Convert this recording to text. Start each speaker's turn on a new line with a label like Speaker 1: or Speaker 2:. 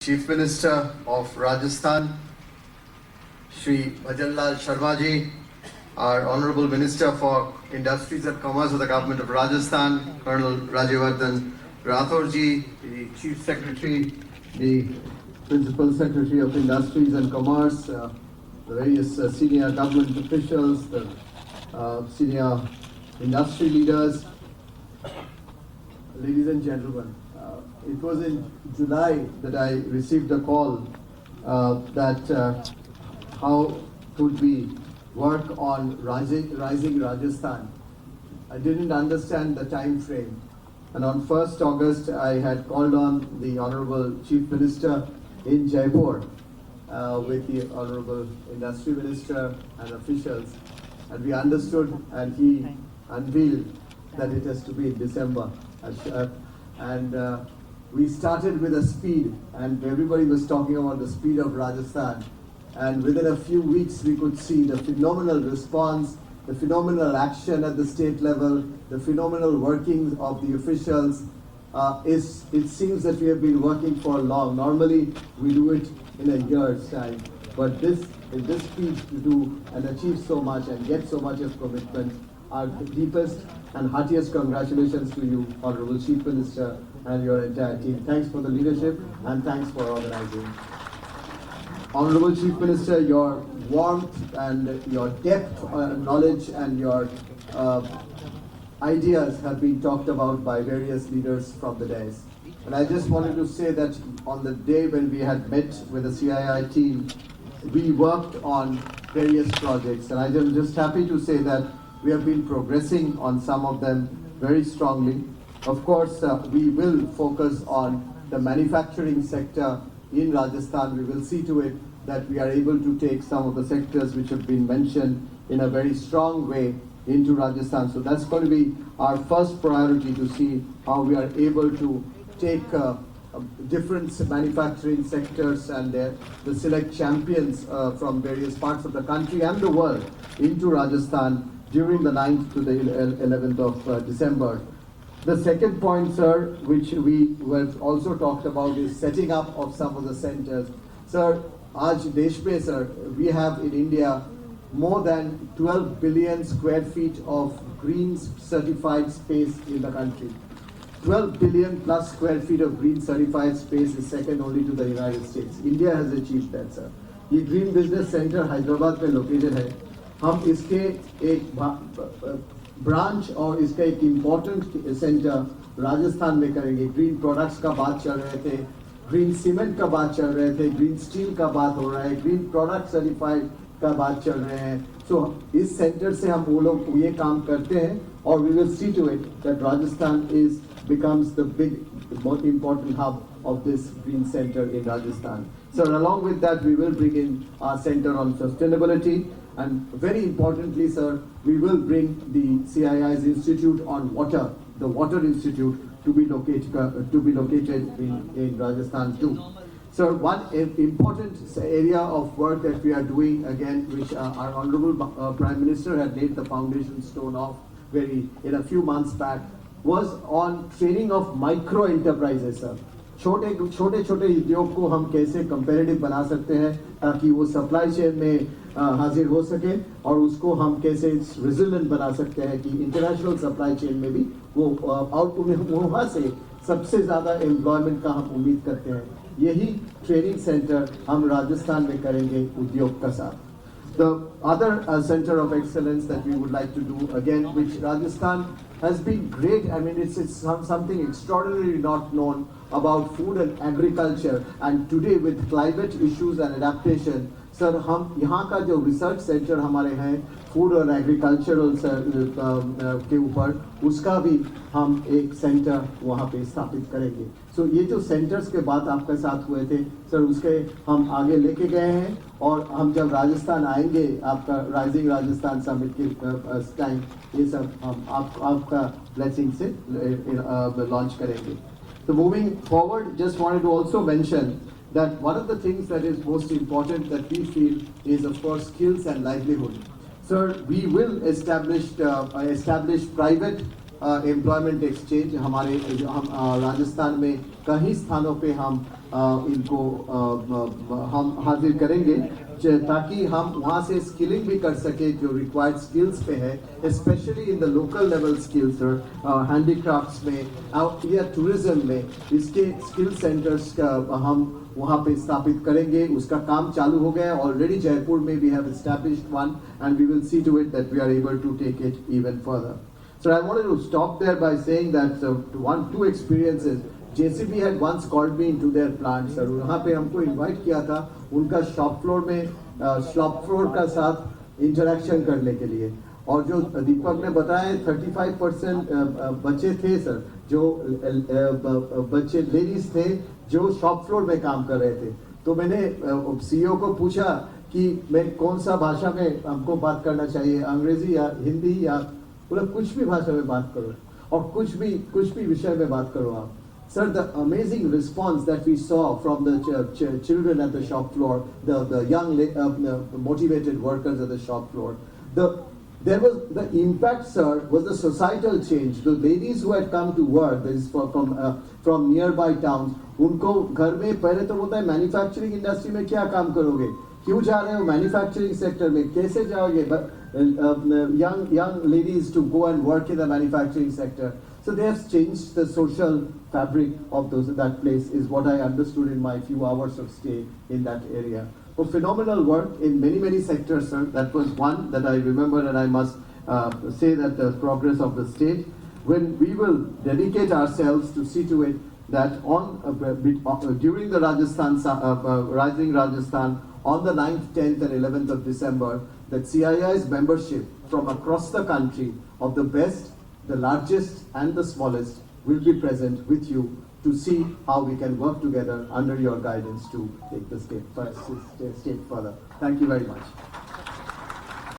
Speaker 1: Chief Minister of Rajasthan, Shri Bhajanlal Sharma ji, our Honorable Minister for Industries and Commerce of the Government of Rajasthan, Colonel Rajyavardhan Rathore ji, the Chief Secretary, the Principal Secretary of Industries and Commerce, the various senior government officials, the senior industry leaders, ladies and gentlemen. It was in July that I received a call that how could we work on rising Rajasthan. I didn't understand the time frame, and on 1st August I had called on the Honorable Chief Minister in Jaipur with the Honorable Industry Minister and officials, and we understood, and he unveiled that it has to be in December. We started with a speed, and everybody was talking about the speed of Rajasthan. And within a few weeks, we could see the phenomenal response, the phenomenal action at the state level, the phenomenal workings of the officials. It seems that we have been working for long. Normally, we do it in a year's time. But in this speed to do and achieve so much and get so much of commitment, our deepest and heartiest congratulations to you, Honorable Chief Minister, and your entire team. Thanks for the leadership and thanks for organizing. Honorable Chief Minister, your warmth and your depth knowledge and your ideas have been talked about by various leaders from the dais. And I just wanted to say that on the day when we had met with the CII team, we worked on various projects, and I'm just happy to say that we have been progressing on some of them very strongly. Of course, we will focus on the manufacturing sector in Rajasthan. We will see to it that we are able to take some of the sectors which have been mentioned in a very strong way into Rajasthan. So that's going to be our first priority, to see how we are able to take different manufacturing sectors and the select champions from various parts of the country and the world into Rajasthan during the 9th to the 11th of December. The second point, sir, which we have also talked about, is setting up of some of the centers. Sir, aaj desh mein, sir, we have in India more than 12 billion square feet of green certified space in the country. 12 billion plus square feet of green certified space is second only to the United States. India has achieved that, sir. ये green business centre Hyderabad में located है. हम इसके एक branch और इसका एक important centre Rajasthan में करेंगे. ग्रीन प्रोडक्ट्स का बात चल रहे थे, ग्रीन सीमेंट का बात चल रहे थे, ग्रीन स्टील का बात हो रहा है, ग्रीन प्रोडक्ट सर्टिफाइड का बात चल रहे हैं. सो इस सेंटर से हम वो लोग ये काम करते हैं, और we will see to it that Rajasthan becomes the big, most important hub of this green center in Rajasthan. So along with that, we will bring in our center on sustainability, and very importantly, sir, we will bring the CII's Institute on Water, the Water Institute, to be located in Rajasthan too. So one important area of work that we are doing, again, which our Honorable Prime Minister had laid the foundation stone of in a few months back, was on training of micro enterprises, sir. छोटे छोटे उद्योग को हम कैसे comparative बना सकते हैं ताकि वो सप्लाई चेन में हाजिर हो सके, और उसको हम कैसे रेजिलिएंट बना सकते हैं कि इंटरनेशनल सप्लाई चेन में भी वो वहाँ से सबसे ज़्यादा एम्प्लॉयमेंट का हम उम्मीद करते हैं. यही ट्रेनिंग सेंटर हम राजस्थान में करेंगे उद्योग का साथ. The other center of excellence that we would like to do, again, which Rajasthan has been great. I mean, it's something extraordinarily not known about food and agriculture. And today, with climate issues and adaptation, sir हम यहाँ का जो research centre हमारे हैं food और agricultural के ऊपर, उसका भी हम एक सेंटर वहाँ पे स्थापित करेंगे. सो ये जो सेंटर्स के बात आपके साथ हुए थे सर, उसके हम आगे लेके गए हैं, और हम जब राजस्थान आएंगे आपका राइजिंग राजस्थान समिट के टाइम, ये सब हम आपका ब्लेसिंग से लॉन्च करेंगे. So moving forward, just wanted to also mention that one of the things that is most important that we feel is, of course, skills and livelihood. Sir, we will establish private employment exchange हमारे हम राजस्थान में कई स्थानों पे हम इनको हम हाजिर करेंगे ताकि हम वहाँ से स्किलिंग भी कर सके जो रिक्वायर्ड स्किल्स पे है, specially in the local level skills handicrafts में या टूरिज्म में इसके स्किल सेंटर्स का हम वहाँ पे स्थापित करेंगे। उसका काम चालू हो गया ऑलरेडी जयपुर में we have established one and we will see to it that we are able to take it even further. So I wanted to stop there by saying that two experiences. JCB had once called me into their plant, sir. वहाँ पे हमको invite किया था उनका shop floor में shop floor का साथ interaction करने के लिए। और जो दीपक ने बताया 35% बच्चे थे सर, जो बच्चे लेडीज थे जो शॉप फ्लोर में काम कर रहे थे। तो मैंने सीईओ को पूछा कि मैं कौन सा भाषा में हमको बात करना चाहिए, अंग्रेजी या हिंदी या बोला कुछ भी भाषा में बात करो और कुछ भी विषय में बात करो आप। Sir, the amazing response that we saw from the children at the shop floor, the young motivated workers at the shop floor, there was the impact, sir, was the societal change. The ladies who had come to work, this is from nearby towns, उनको घर में पहले तो बोलता है manufacturing industry में क्या काम करोगे, क्यों जा रहे हो मैन्युफैक्चरिंग सेक्टर में, कैसे जाओगे, young ladies to go and work in the manufacturing sector. So they have changed the social fabric of that place is what I understood in my few hours of stay in that area. So phenomenal work in many sectors, sir. That was one that I remember, and I must say that the progress of the state, when we will dedicate ourselves to see to it that during the Rajasthan Rising Rajasthan on the 9th, 10th and 11th of December, that CII's membership from across the country of the best, the largest and the smallest will be present with you to see how we can work together under your guidance to take the state further. Thank you very much.